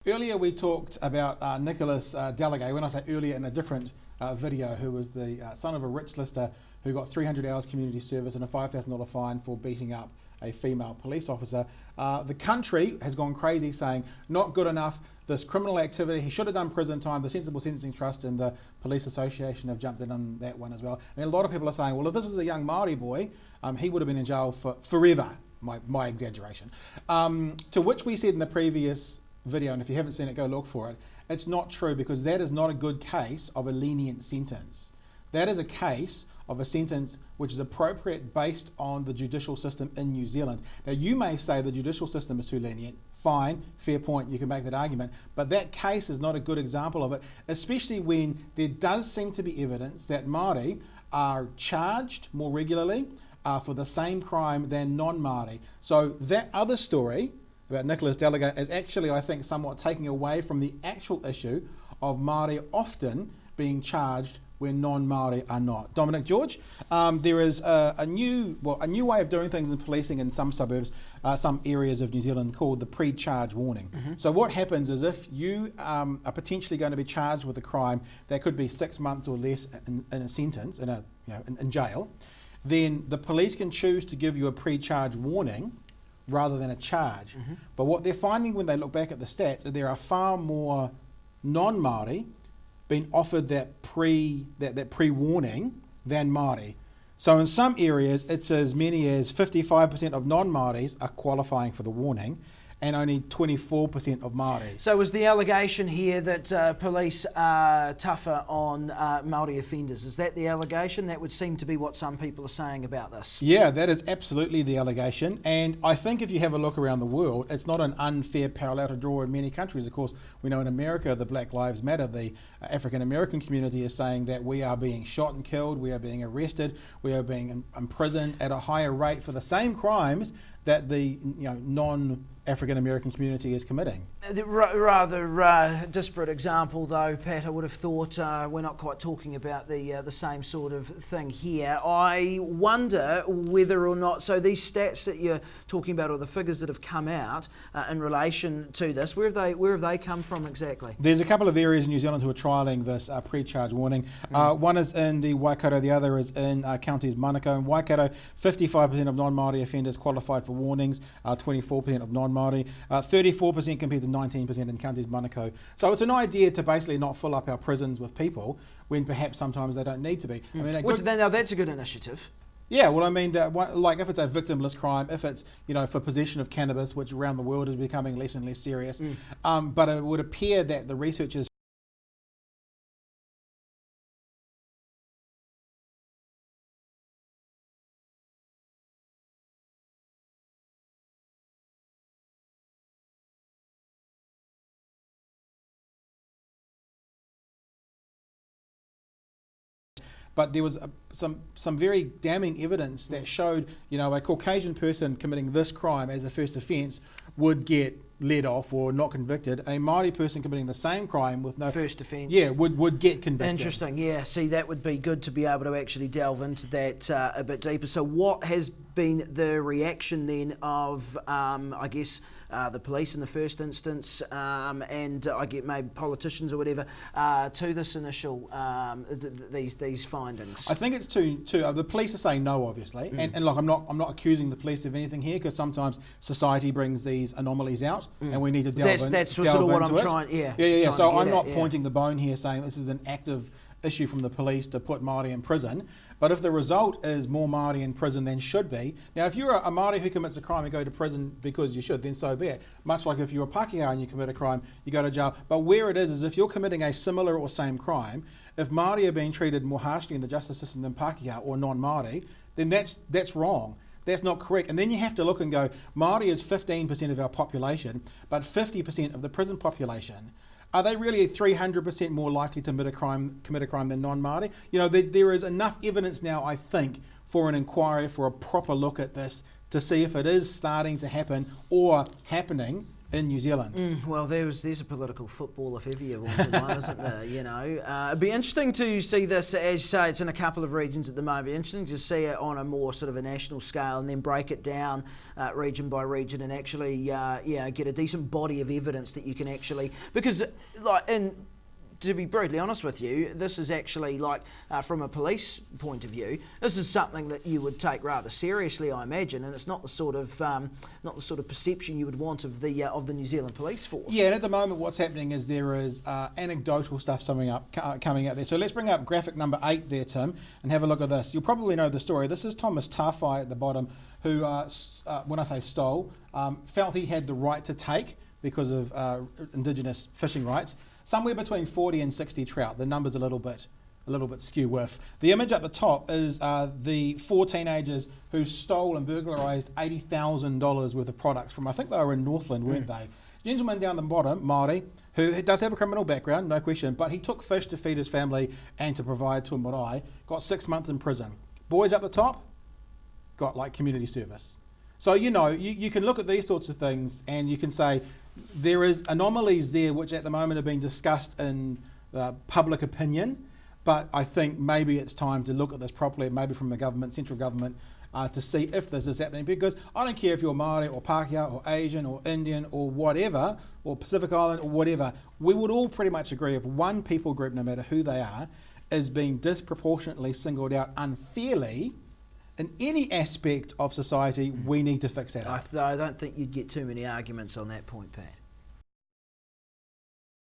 Earlier we talked about Nicholas Delegate, when I say earlier in a different video, who was the son of a rich lister who got 300 hours community service and a $5,000 fine for beating up a female police officer. The country has gone crazy saying, not good enough, this criminal activity, he should have done prison time. The Sensible Sentencing Trust and the Police Association have jumped in on that one as well. And a lot of people are saying, well, if this was a young Maori boy, he would have been in jail for forever, my exaggeration. To which we said in the previous video, and if you haven't seen it, go look for it, it's not true, because that is not a good case of a lenient sentence. That is a case of a sentence which is appropriate based on the judicial system in New Zealand. Now, you may say the judicial system is too lenient. Fine, fair point, you can make that argument, but that case is not a good example of it, especially when there does seem to be evidence that Māori are charged more regularly for the same crime than non-Māori. So that other story about Nicholas Delegate is actually, I think, somewhat taking away from the actual issue of Māori often being charged where non-Māori are not. Dominic George, there is a new way of doing things in policing in some suburbs, some areas of New Zealand, called the pre-charge warning. So what happens is, if you are potentially going to be charged with a crime that could be 6 months or less in a sentence, in jail, then the police can choose to give you a pre-charge warning rather than a charge. But what they're finding when they look back at the stats is there are far more non-Māori being offered that pre-warning than Māori. So in some areas, it's as many as 55% of non-Māoris are qualifying for the warning, and only 24% of Māori. So was the allegation here that police are tougher on Māori offenders? Is that the allegation? That would seem to be what some people are saying about this. Yeah, that is absolutely the allegation, and I think if you have a look around the world, it's not an unfair parallel to draw in many countries. Of course, we know in America, the Black Lives Matter, the African American community is saying that we are being shot and killed, we are being arrested, we are being imprisoned at a higher rate for the same crimes that the non-African American community is committing. Rather disparate example though, Pat. I would have thought we're not quite talking about the same sort of thing here. I wonder whether or not, so these stats that you're talking about, or the figures that have come out in relation to this, where have they come from exactly? There's a couple of areas in New Zealand who are trialling this pre-charge warning. One is in the Waikato, the other is in counties Manukau. In Waikato, 55% of non-Māori offenders qualified for warnings, 24% of non-Māori, 34% compared to 19% in counties Manukau. So it's an idea to basically not fill up our prisons with people when perhaps sometimes they don't need to be. I mean, now that's a good initiative. Yeah, well, I mean, like if it's a victimless crime, if it's for possession of cannabis, which around the world is becoming less and less serious, but it would appear that the researchers but there was some very damning evidence that showed, a Caucasian person committing this crime as a first offence would get let off or not convicted. A Māori person committing the same crime with no first offence, would get convicted. Interesting. Yeah, see, that would be good to be able to actually delve into that a bit deeper. So what has been the reaction then of, I guess, the police in the first instance, and I get maybe politicians or whatever, to this initial these findings? I think it's two. The police are saying no, obviously, and look, I'm not accusing the police of anything here, because sometimes society brings these anomalies out, and we need to delve into it. That's sort of what I'm trying. Yeah. So I'm not pointing the bone here, saying this is an active issue from the police to put Māori in prison. But if the result is more Māori in prison than should be, now if you're a Māori who commits a crime and go to prison because you should, then so be it. Much like if you're a Pākehā and you commit a crime, you go to jail. But where it is if you're committing a similar or same crime, if Māori are being treated more harshly in the justice system than Pākehā or non-Māori, then that's wrong. That's not correct. And then you have to look and go, Māori is 15% of our population, but 50% of the prison population. Are they really 300% more likely to commit a crime than non-Māori? There is enough evidence now, I think, for an inquiry, for a proper look at this, to see if it is starting to happen or happening in New Zealand. Well, there's a political football if ever you wanted one, isn't there? You know, it'd be interesting to see this, as you say, it's in a couple of regions at the moment. It'd be interesting to see it on a more sort of a national scale and then break it down region by region and actually, get a decent body of evidence that you can actually, because to be brutally honest with you, this is actually from a police point of view, this is something that you would take rather seriously, I imagine, and it's not the sort of perception you would want of the New Zealand Police Force. Yeah, and at the moment, what's happening is there is anecdotal stuff coming out there. So let's bring up graphic number 8 there, Tim, and have a look at this. You'll probably know the story. This is Thomas Tawhai at the bottom, who, when I say stole, felt he had the right to take because of Indigenous fishing rights. Somewhere between 40 and 60 trout. The number's a little bit skew with. The image at the top is the 4 teenagers who stole and burglarised $80,000 worth of products from, I think they were in Northland, weren't they? Gentleman down the bottom, Māori, who does have a criminal background, no question, but he took fish to feed his family and to provide to a marae, got 6 months in prison. Boys at the top got community service. So, you can look at these sorts of things and you can say there is anomalies there which at the moment are being discussed in public opinion, but I think maybe it's time to look at this properly, maybe from the government, central government, to see if this is happening. Because I don't care if you're Māori or Pākehā or Asian or Indian or whatever, or Pacific Island or whatever, we would all pretty much agree if one people group, no matter who they are, is being disproportionately singled out unfairly in any aspect of society, we need to fix that up. I don't think you'd get too many arguments on that point, Pat.